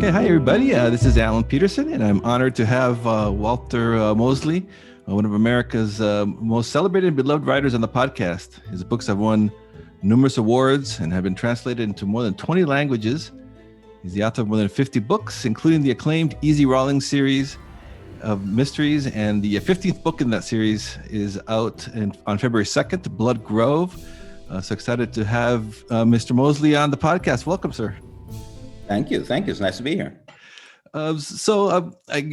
Okay, hi everybody. This is Alan Petersen, and I'm honored to have Walter Mosley, one of America's most celebrated and beloved writers on the podcast. His books have won numerous awards and have been translated into more than 20 languages. He's the author of more than 50 books, including the acclaimed Easy Rawlins series of mysteries, and the 15th book in that series is out on February 2nd, Blood Grove. So excited to have Mr. Mosley on the podcast. Welcome, sir. Thank you. It's nice to be here. I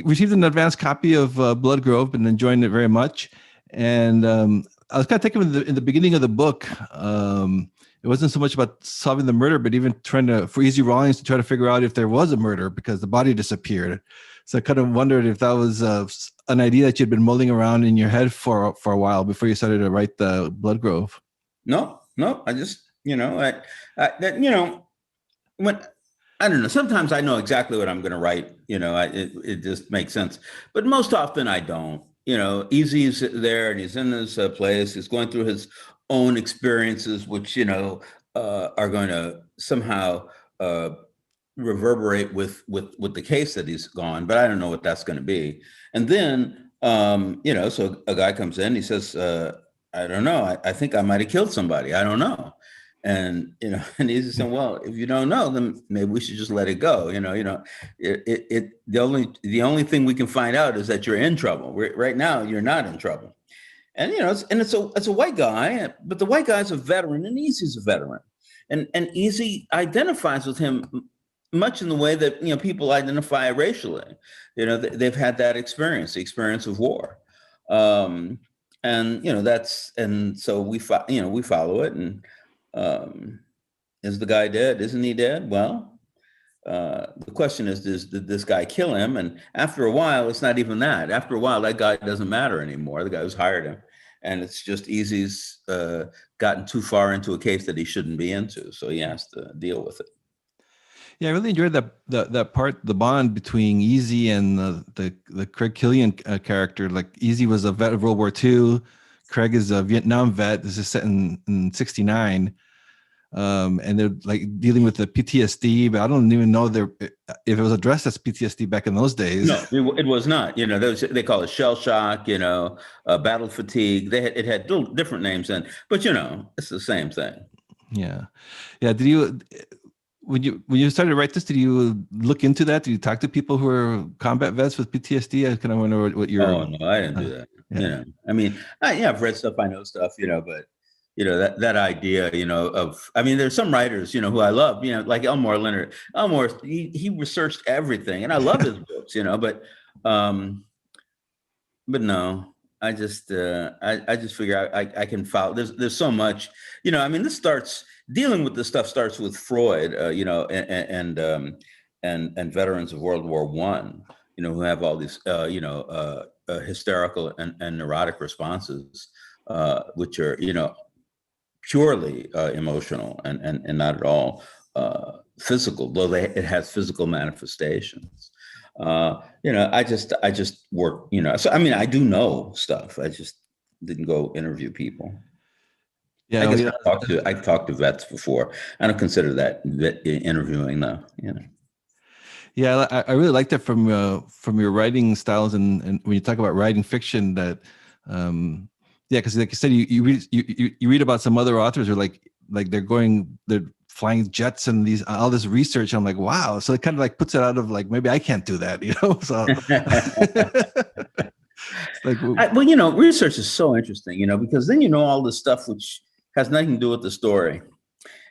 received an advanced copy of Blood Grove and enjoying it very much. And I was kind of taken in the beginning of the book. It wasn't so much about solving the murder, but even for Easy Rawlins to try to figure out if there was a murder because the body disappeared. So I kind of wondered if that was an idea that you'd been mulling around in your head for a while before you started to write the Blood Grove. No. I just, when. I don't know. Sometimes I know exactly what I'm going to write. It just makes sense. But most often I don't. Easy's there and he's in this place. He's going through his own experiences, which, are going to somehow reverberate with the case that he's gone. But I don't know what that's going to be. And then, so a guy comes in, he says, I don't know. I think I might have killed somebody. I don't know. And, and he's saying, well, if you don't know, then maybe we should just let it go. The only thing we can find out is that you're in trouble. Right now, you're not in trouble. And, it's a white guy, but the white guy's a veteran and Easy's a veteran. And Easy identifies with him much in the way that, people identify racially. They've had that experience, the experience of war. So we follow it. And, is the guy dead? Isn't he dead? Well, the question is, did this guy kill him? And after a while, it's not even that. After a while, that guy doesn't matter anymore. The guy who's hired him. And it's just Easy's gotten too far into a case that he shouldn't be into. So he has to deal with it. Yeah, I really enjoyed that part, the bond between Easy and the Craig Killian character. Like Easy was a vet of World War II. Craig is a Vietnam vet. This is set in 69. And they're like dealing with the PTSD, but I don't even know if it was addressed as PTSD back in those days. No, it was not. They call it shell shock, battle fatigue. It had little different names then, but it's the same thing. Yeah. Did you, when you started to write this, did you look into that? Did you talk to people who are combat vets with PTSD? I kind of wonder what your. Oh no, I didn't do that. Yeah. I mean, I've read stuff, I know stuff, but. That idea, there's some writers, who I love, like Elmore Leonard. Elmore, he researched everything, and I love his books, but no, I just figure I can follow. There's so much, this starts dealing with this stuff starts with Freud, and veterans of World War I, who have all these, hysterical and neurotic responses, which are, purely emotional and not at all physical, though it has physical manifestations. I just work, so I do know stuff. I just didn't go interview people. Yeah, I've talked to vets before. I don't consider that interviewing though. Yeah, I really liked that from your writing styles, and when you talk about writing fiction, that yeah, because like you said, you read about some other authors who are like they're flying jets and all this research. I'm like, wow. So it kind of like puts it out of like, maybe I can't do that, So research is so interesting, because then all this stuff which has nothing to do with the story.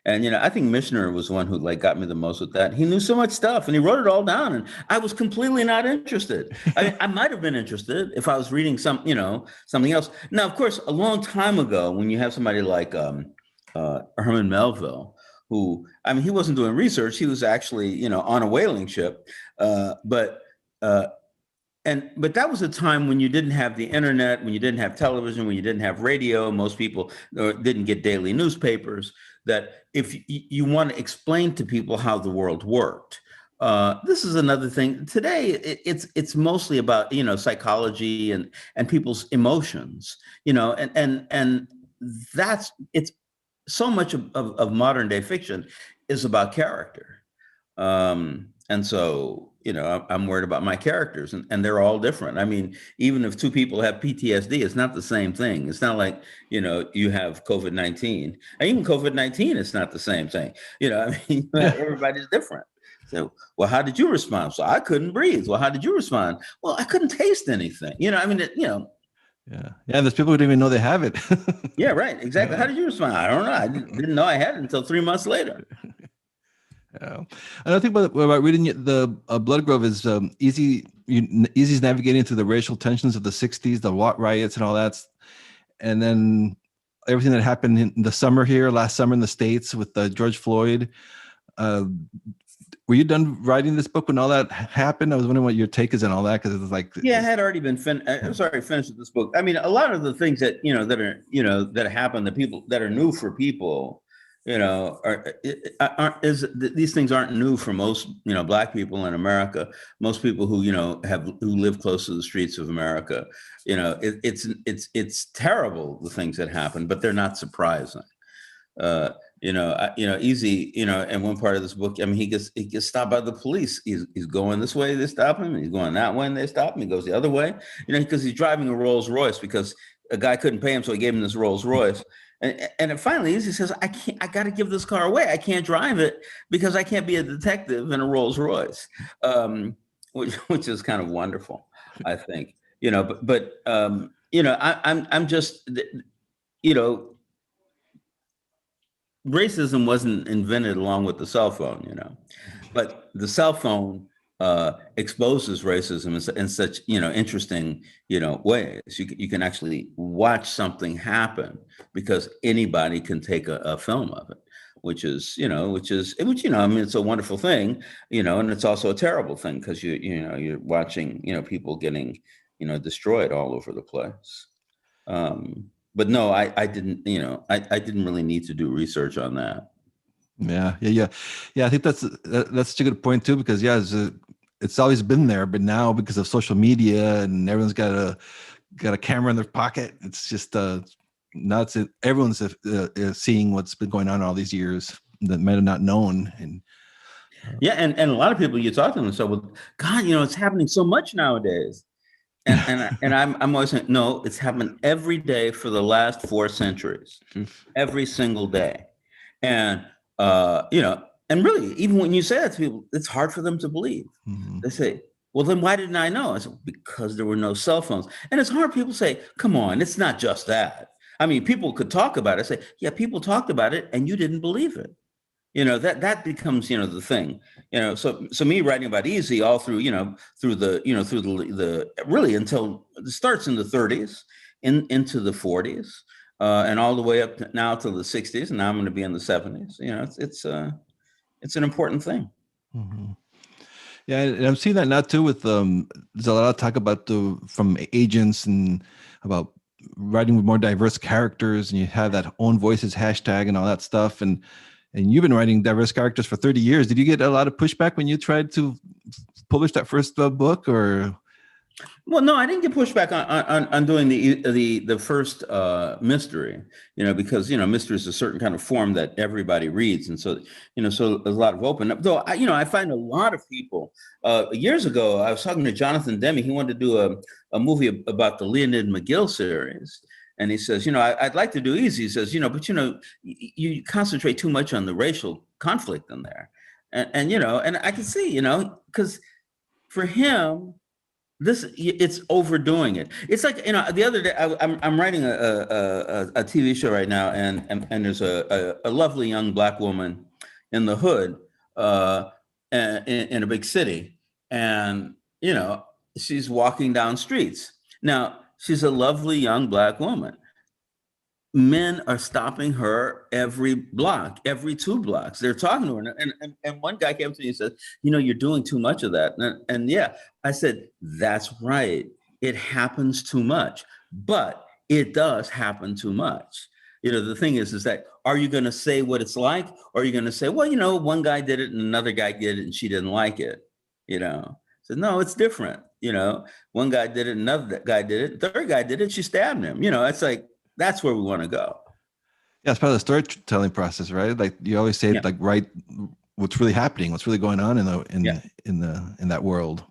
And, I think Michener was one who got me the most with that. He knew so much stuff and he wrote it all down and I was completely not interested. I might've been interested if I was reading something else. Now, of course, a long time ago, when you have somebody like Herman Melville, who, he wasn't doing research. He was actually, on a whaling ship. But that was a time when you didn't have the internet, when you didn't have television, when you didn't have radio. Most people didn't get daily newspapers. That if you want to explain to people how the world worked, this is another thing. Today, it's mostly about psychology and people's emotions, and it's so much of modern day fiction is about character. And And so, I'm worried about my characters, and they're all different. I mean, even if two people have PTSD, it's not the same thing. It's not like, you have COVID-19. And even COVID-19, it's not the same thing. I mean, Yeah. everybody's different. So, well, how did you respond? So I couldn't breathe. Well, how did you respond? Well, I couldn't taste anything. I mean, Yeah. There's people who don't even know they have it. yeah, right. Exactly. Yeah. How did you respond? I don't know. I didn't know I had it until 3 months later. Yeah. And I think about reading the Blood Grove is easy's navigating through the racial tensions of the 60s, the Watt riots and all that. And then everything that happened in the summer here, last summer in the States with George Floyd. Were you done writing this book when all that happened? I was wondering what your take is on all that, because it was like, yeah, I had already been finished with this book. I mean, a lot of the things that that happen, the people that are new for people, these things aren't new for most Black people in America. Most people who who live close to the streets of America, it's terrible, the things that happen, but they're not surprising. Easy, in one part of this book, I mean, he gets stopped by the police. He's going this way, they stop him. He's going that way, and they stop him. He goes the other way, because he's driving a Rolls Royce, because a guy couldn't pay him, so he gave him this Rolls Royce. And then finally, Easy says, I got to give this car away. I can't drive it because I can't be a detective in a Rolls Royce, which is kind of wonderful, I think. I'm just, racism wasn't invented along with the cell phone, but the cell phone exposes racism in such interesting ways. You can actually watch something happen because anybody can take a film of it, which is I mean, it's a wonderful thing, and it's also a terrible thing, because you're watching people getting destroyed all over the place. But no, I didn't, I didn't really need to do research on that. Yeah. I think that's such a good point too, because it's always been there, but now because of social media and everyone's got a camera in their pocket, it's just now everyone's seeing what's been going on all these years that might have not known. And yeah, and a lot of people you talk to them, so, well, God, it's happening so much nowadays. And I'm always saying, no, it's happened every day for the last 4 centuries, every single day. And, and really, even when you say that to people, it's hard for them to believe. Mm-hmm. They say, well, then why didn't I know? I said, because there were no cell phones. And it's hard. People say, come on, it's not just that. I mean, people could talk about it. I say, yeah, people talked about it and you didn't believe it. That becomes, the thing, so me writing about Easy all through, through the really until it starts in the 30s, into the 40s, and all the way up now to the 60s. And now I'm going to be in the 70s. It's an important thing. Mm-hmm. Yeah. And I'm seeing that now too with, there's a lot of talk about from agents and about writing with more diverse characters, and you have that own voices hashtag and all that stuff. And you've been writing diverse characters for 30 years. Did you get a lot of pushback when you tried to publish that first book, or? Well, no, I didn't get pushback on doing the first mystery, because mystery is a certain kind of form that everybody reads, and so so there's a lot of open. Though I find a lot of people. Years ago, I was talking to Jonathan Demme. He wanted to do a movie about the Leonid McGill series. And he says, I'd like to do Easy. He says, but you concentrate too much on the racial conflict in there, and and I can see, because for him, it's overdoing it. It's like the other day I'm writing a TV show right now, and there's a lovely young Black woman in the hood, in a big city, and she's walking down streets now. She's a lovely young Black woman. Men are stopping her every block, every 2 blocks. They're talking to her. And one guy came to me and said, you're doing too much of that. And yeah, I said, that's right. It happens too much, but it does happen too much. The thing is that, are you going to say what it's like? Or are you going to say, well, one guy did it and another guy did it and she didn't like it, So no, it's different. One guy did it, another guy did it, the third guy did it, she stabbed him. It's like, that's where we want to go. Yeah, it's part of the storytelling process, right? Like you always say, like write what's really happening, what's really going on Yeah. in that world.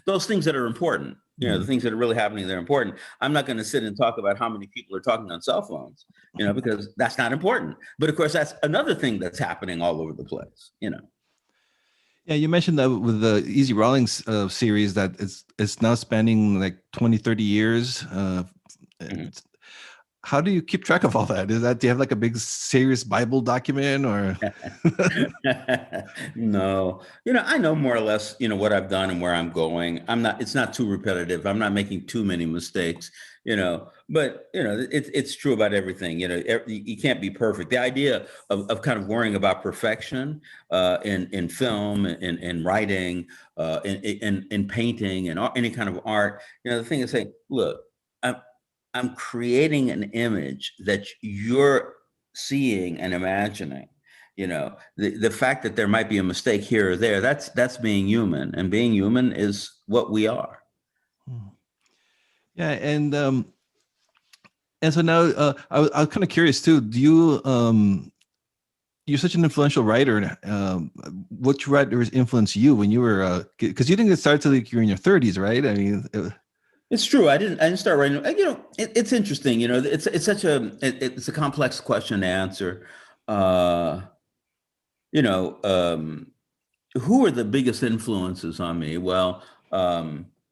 Those things that are important, the things that are really happening, they're important. I'm not going to sit and talk about how many people are talking on cell phones, because that's not important. But of course, that's another thing that's happening all over the place. Yeah, you mentioned that with the Easy Rawlins series that it's now spanning like 20, 30 years. It's- How do you keep track of all that? Do you have like a big serious Bible document or? No, I know more or less, what I've done and where I'm going. It's not too repetitive. I'm not making too many mistakes, but it's true about everything. You can't be perfect. The idea of kind of worrying about perfection in film, in writing, in painting and any kind of art, the thing is saying, look, I'm creating an image that you're seeing and imagining. The fact that there might be a mistake here or there, that's being human, and being human is what we are. Yeah, and so now I was kind of curious too. Do you you're such an influential writer. Which writers influenced you when you were because you didn't get started till like you're in your 30s, right? I mean, It's true. I didn't start writing. It's interesting. It's a complex question to answer. Uh, you know, um, who are the biggest influences on me? Well,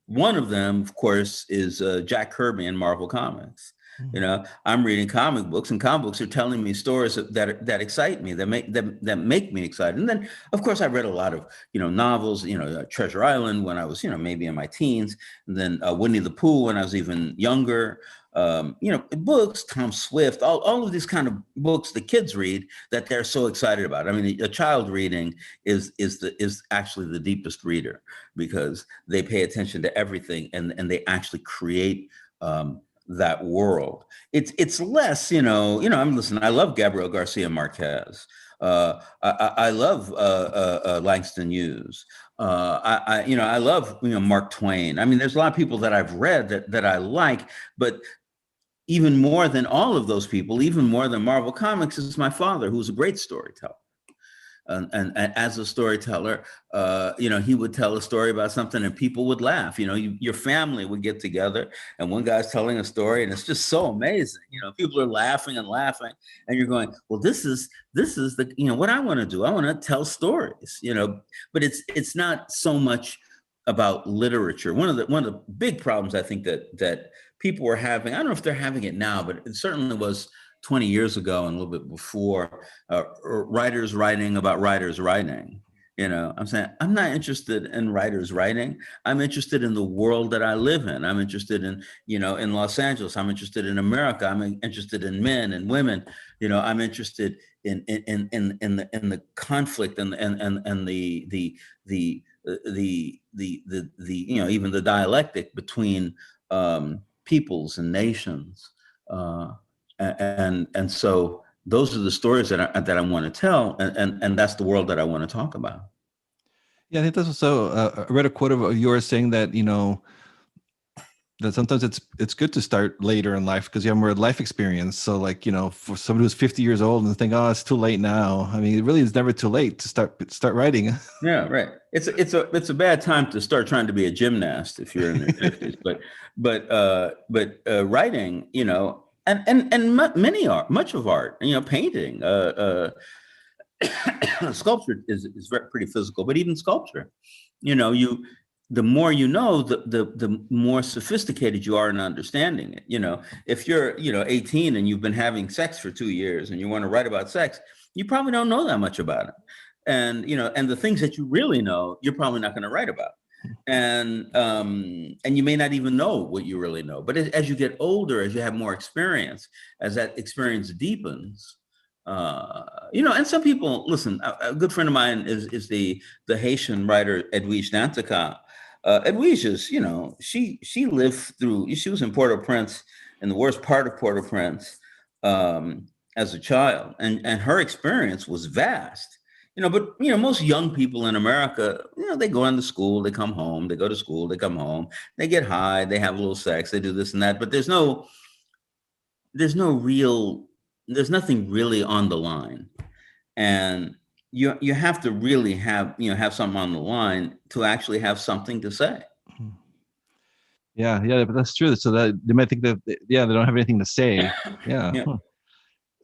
one of them, of course, is Jack Kirby in Marvel Comics. I'm reading comic books, and comic books are telling me stories that excite me, that make me excited. And then, of course, I read a lot of novels. Treasure Island when I was maybe in my teens, and then Winnie the Pooh when I was even younger. Books, Tom Swift, all of these kind of books the kids read that they're so excited about. I mean, a child reading is actually the deepest reader, because they pay attention to everything, and they actually create that world. It's less, listen, I love Gabriel Garcia Marquez. I love Langston Hughes. I love Mark Twain. I mean, there's a lot of people that I've read that I like, but even more than all of those people, even more than Marvel Comics, is my father, who's a great storyteller. And as a storyteller, he would tell a story about something and people would laugh. Your family would get together and one guy's telling a story and it's just so amazing. People are laughing and laughing, and you're going, well, this is the what I want to do. I want to tell stories. But it's not so much about literature. One of the big problems I think that people were having, I don't know if they're having it now, but it certainly was 20 years ago and a little bit before, writers writing about writers writing. I'm saying, I'm not interested in writers writing. I'm interested in the world that I live in. I'm interested in, in Los Angeles. I'm interested in America. I'm interested in men and women. I'm interested in the conflict and the even the dialectic between peoples and nations. And so those are the stories that I want to tell, and that's the world that I want to talk about. Yeah, I think that's also. I read a quote of yours saying that that sometimes it's good to start later in life because you have more life experience. So like for somebody who's 50 years old and think, oh, it's too late now. I mean, it really is never too late to start writing. Yeah, right. It's a bad time to start trying to be a gymnast if you're in your 50s. But writing, and much of art, painting, sculpture is pretty physical, but even sculpture, the more the more sophisticated you are in understanding it. If you're 18 and you've been having sex for 2 years and you want to write about sex, you probably don't know that much about it, and and the things that you really know, you're probably not going to write about. And you may not even know what you really know. But as you get older, as you have more experience, as that experience deepens, and some people, listen, a good friend of mine is the Haitian writer Edwige Nantika. Edwige is, she lived through, she was in Port-au-Prince, in the worst part of Port-au-Prince, as a child, and her experience was vast. But most young people in America, they go into school, they come home, they go to school, they come home, they get high, they have a little sex, they do this and that, but there's nothing really on the line. And you have to really have something on the line to actually have something to say. Yeah, but that's true. So that they might think that, yeah, they don't have anything to say. Yeah. Yeah.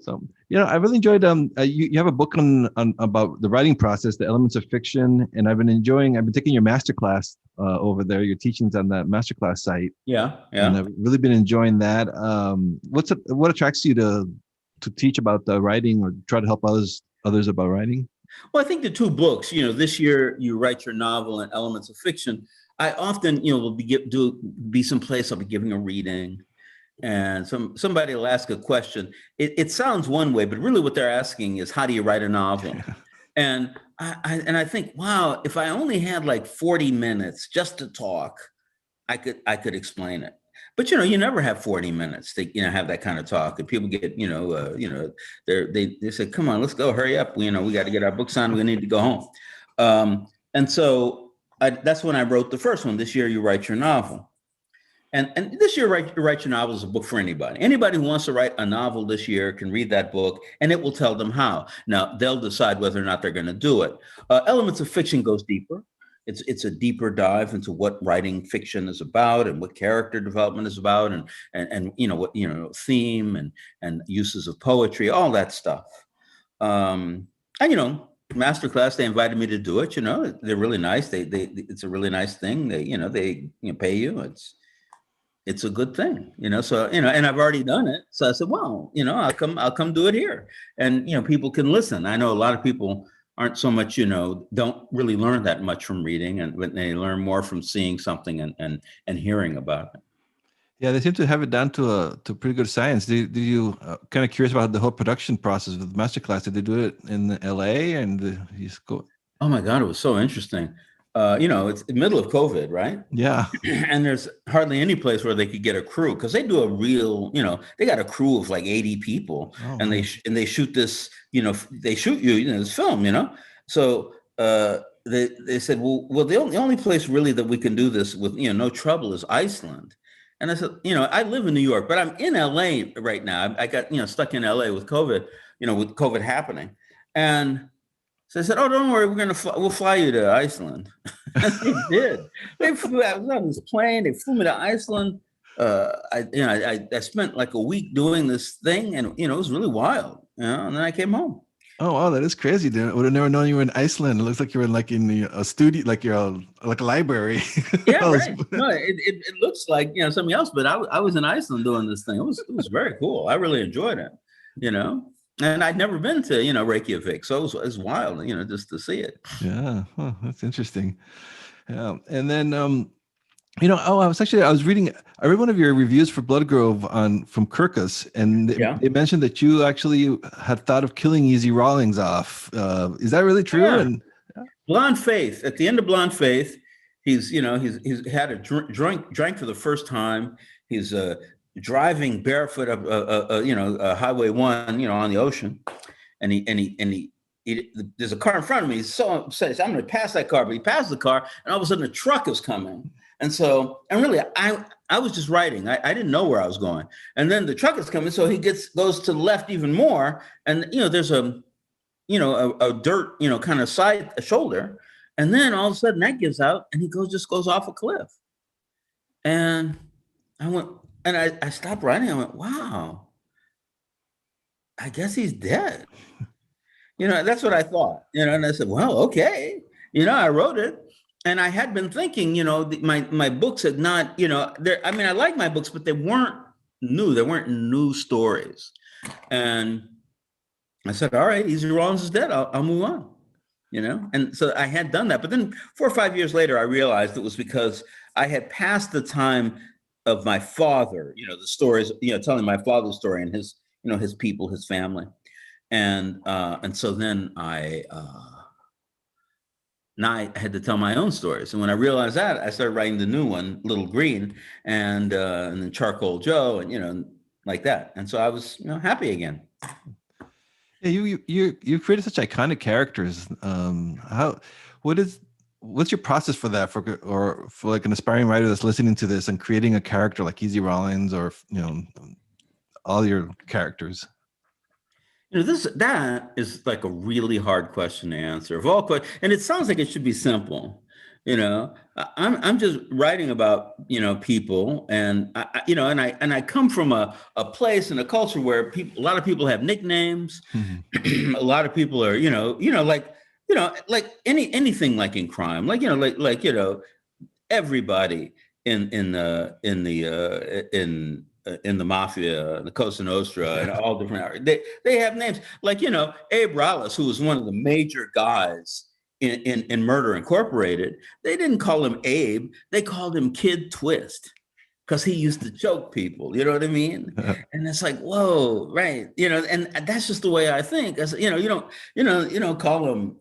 So, I really enjoyed you have a book on about the writing process, the elements of fiction, and I've been taking your masterclass over there, your teachings on that masterclass site, Yeah. and Yeah. I've really been enjoying that. What attracts you to teach about the writing or try to help others about writing? Well, I think the two books, this year you write your novel and Elements of Fiction. I often, will be someplace I'll be giving a reading, and somebody will ask a question. It sounds one way, but really what they're asking is, how do you write a novel? And I think, wow, if I only had like 40 minutes just to talk, I could explain it. But you never have 40 minutes to have that kind of talk, and people get they say, come on, let's go, hurry up, we got to get our books on, we need to go home. And so that's when I wrote the first one. This year you write your novel. And this year, write your novel is a book for anybody. Anybody who wants to write a novel this year can read that book, and it will tell them how. Now, they'll decide whether or not they're going to do it. Elements of Fiction goes deeper. It's a deeper dive into what writing fiction is about, and what character development is about, and what theme and uses of poetry, all that stuff. And masterclass, they invited me to do it. They're really nice. They it's a really nice thing. They pay you. It's a good thing, so, and I've already done it. So I said, well, I'll come do it here. And, people can listen. I know a lot of people aren't so much, don't really learn that much from reading, and but they learn more from seeing something and hearing about it. Yeah, they seem to have it down to pretty good science. Did you kind of curious about the whole production process with the masterclass? Did they do it in LA and you just go? Oh my God, it was so interesting. It's the middle of COVID, right? Yeah. And there's hardly any place where they could get a crew, because they do a real, they got a crew of like 80 people, and they shoot this, they shoot this film, So they said, well, the only place really that we can do this with, no trouble is Iceland. And I said, I live in New York, but I'm in LA right now. I got, stuck in LA with COVID, with COVID happening. And so I said, "Oh, don't worry, we'll fly you to Iceland." And they did. I was on this plane. They flew me to Iceland. I spent like a week doing this thing, and it was really wild. And then I came home. Oh wow, that is crazy, dude. I would have never known you were in Iceland. It looks like you're in a studio, like you're like a library. Yeah, right. No, it looks like something else, but I was in Iceland doing this thing. It was very cool. I really enjoyed it. And I'd never been to, Reykjavik. So it was wild, just to see it. Yeah. Huh, that's interesting. Yeah. And then, I read one of your reviews for Blood Grove from Kirkus, and they mentioned that you actually had thought of killing Easy Rawlins off. Is that really true? Yeah. And Blonde Faith, at the end of Blonde Faith, he's had a drank for the first time. He's driving barefoot up, Highway 1, on the ocean, and he there's a car in front of me. He's so upset. I'm going to pass that car, but he passed the car, and all of a sudden a truck is coming. And really, I was just writing. I didn't know where I was going, and then the truck is coming, so he goes to the left even more, and there's a dirt, kind of side shoulder, and then all of a sudden that gives out, and he just goes off a cliff, and I went. And I stopped writing. I went, wow, I guess he's dead. That's what I thought, and I said, well, okay. I wrote it, and I had been thinking, my books had not, I like my books, but they weren't new. They weren't new stories. And I said, all right, Easy Rawlins is dead. I'll move on, And so I had done that. But then 4 or 5 years later, I realized it was because I had passed the time of my father, the stories, telling my father's story and his, his people, his family. And so then now I had to tell my own stories. And when I realized that, I started writing the new one, Little Green, and then Charcoal Joe, and, like that. And so I was, happy again. Yeah, you created such iconic characters. What's your process for that, for like an aspiring writer that's listening to this and creating a character like Easy Rawlins, or all your characters? That is like a really hard question to answer. Of all questions, and it sounds like it should be simple. I'm just writing about people, and I come from a place and a culture where a lot of people have nicknames. Mhm. A lot of people are like anything like in crime, everybody in the mafia, the Cosa Nostra, and all different areas. They have names like Abe Rallis, who was one of the major guys in Murder Incorporated. They didn't call him Abe; they called him Kid Twist because he used to choke people. You know what I mean? And it's like, whoa, right? And that's just the way I think. As you don't call him,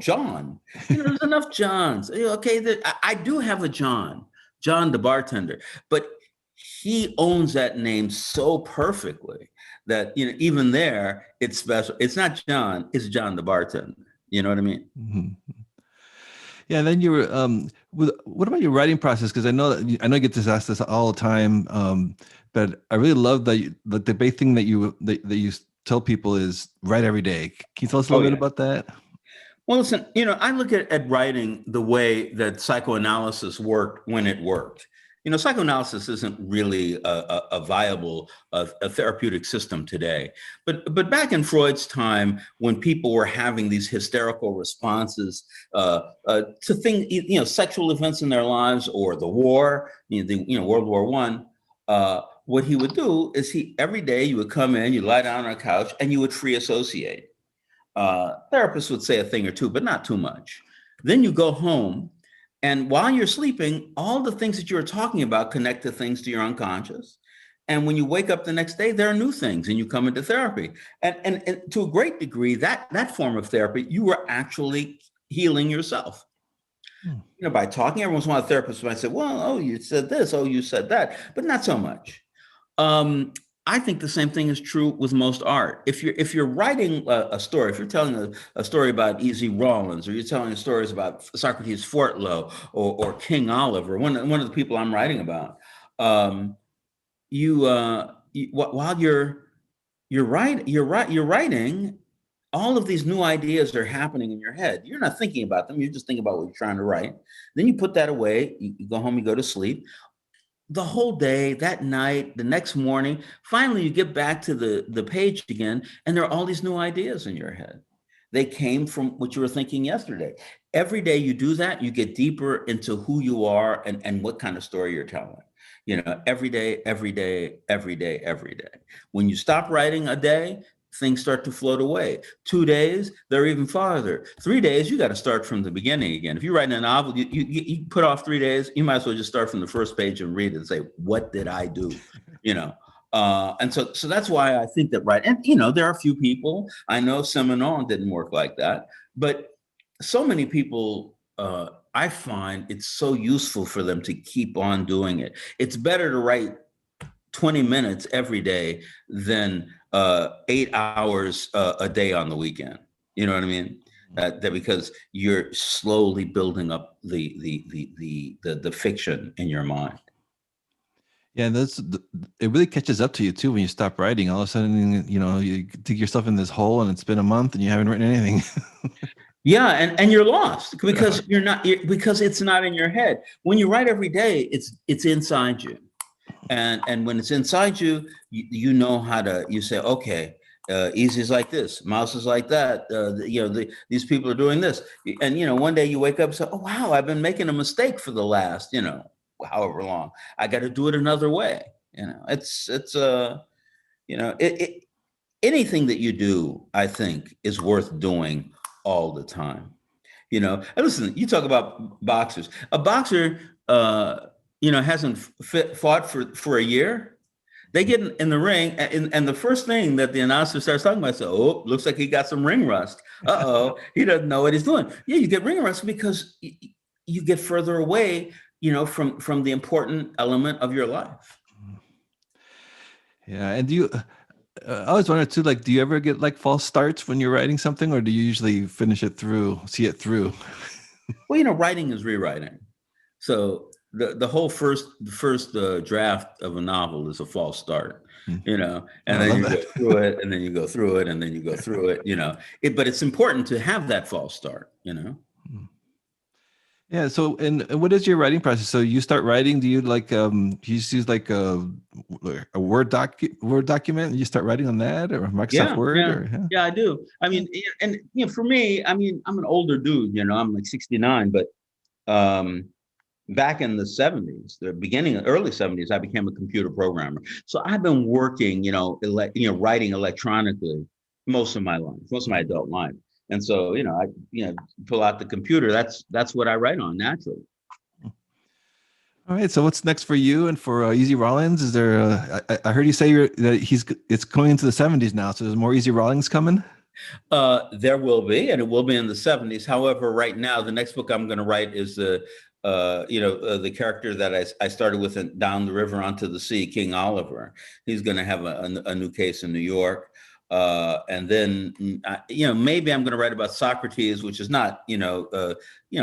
John. There's enough Johns. Okay, I do have a John the bartender, but he owns that name so perfectly that even there it's special. It's not John, it's John the bartender. You know what I mean? Mm-hmm. Yeah. And then you were, what about your writing process? Because I know I get this asked this all the time, but I really love that the big thing that you tell people is write every day. Can you tell us a little bit about that? Well, listen, I look at writing the way that psychoanalysis worked when it worked. Psychoanalysis isn't really a viable a therapeutic system today. But back in Freud's time, when people were having these hysterical responses to things, sexual events in their lives or the war, World War I, what he would do is every day you would come in, you lie down on a couch, and you would free associate. Therapists would say a thing or two, but not too much. Then you go home. And while you're sleeping, all the things that you were talking about connect to things to your unconscious. And when you wake up the next day, there are new things and you come into therapy. And to a great degree, that form of therapy, you were actually healing yourself. By talking. Every once in a while, a therapist might say, well, oh, you said this, oh, you said that, but not so much. I think the same thing is true with most art. If you're writing a story, if you're telling a story about E.Z. Rawlins, or you're telling stories about Socrates Fortlow or King Oliver, one of the people I'm writing about, while you're writing, all of these new ideas are happening in your head. You're not thinking about them. You're just thinking about what you're trying to write. Then you put that away. You go home. You go to sleep. The whole day, that night, the next morning, finally you get back to the page again, and there are all these new ideas in your head. They came from what you were thinking yesterday. Every day you do that, you get deeper into who you are and what kind of story you're telling. Every day, every day, every day, every day. When you stop writing a day, things start to float away. 2 days, they're even farther. 3 days, you got to start from the beginning again. If you're writing a novel, you put off 3 days, you might as well just start from the first page and read it and say, what did I do? And so that's why I think that, right. And, there are a few people, I know Seminole didn't work like that, but so many people, I find it's so useful for them to keep on doing it. It's better to write 20 minutes every day than 8 hours a day on the weekend. You know what I mean? That because you're slowly building up the fiction in your mind. Yeah, it really catches up to you too when you stop writing. All of a sudden, you dig yourself in this hole, and it's been a month, and you haven't written anything. Yeah, and you're lost because because it's not in your head. When you write every day, it's inside you. And when it's inside you, you know how to, you say, okay, Easy is like this, Mouse is like that. These people are doing this. And, one day you wake up and say, oh, wow, I've been making a mistake for the last, however long. I got to do it another way. Anything that you do, I think, is worth doing all the time. And listen, you talk about boxers. A boxer, hasn't fought for a year. They get in the ring, and the first thing that the announcer starts talking about is, oh, looks like he got some ring rust. Uh-oh, he doesn't know what he's doing. Yeah, you get ring rust because you get further away, from the important element of your life. Yeah, and I always wondered too, like, do you ever get like false starts when you're writing something, or do you usually see it through? Well, writing is rewriting. So, the whole first draft of a novel is a false start, you know, Oh, and I then love you go that. through it, and then you go through it, and then you go through it, you know. But it's important to have that false start, you know. Yeah. So, and what is your writing process? So you start writing. Do you like you just use like a Word document? And you start writing on that, or Microsoft Yeah, Word, yeah, or yeah. yeah, I do. I mean, and you know, for me, I mean, I'm an older dude, you know, I'm like 69, but um, back in the 70s, the beginning, early 70s, I became a computer programmer. So I've been working, you know, writing electronically most of my life, most of my adult life. And so, you know, I, you know, pull out the computer. That's what I write on naturally. All right. So what's next for you and for Easy Rawlins? Is there? I heard you say that it's going into the 70s now. So there's more Easy Rawlins coming. There will be, and it will be in the 70s. However, right now, the next book I'm going to write is the character that I started with Down the River Onto the Sea, King Oliver. He's going to have a new case in New York. And then, you know, maybe I'm going to write about Socrates, which is not,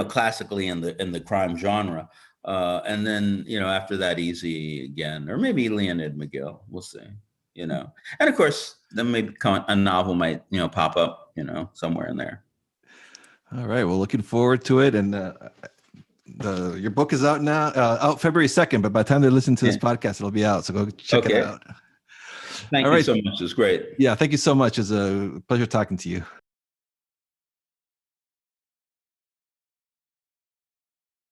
classically in the crime genre. And then, you know, after that, Easy again, or maybe Leonid McGill. We'll see, you know. And of course, then maybe a novel might, you know, pop up, you know, somewhere in there. All right. Well, looking forward to it. And your book is out now, out February 2nd. But by the time they listen to this Yeah. podcast, it'll be out. So go check it Okay. out. All Thank you right. so much. It's great. Yeah. Thank you so much. It's a pleasure talking to you.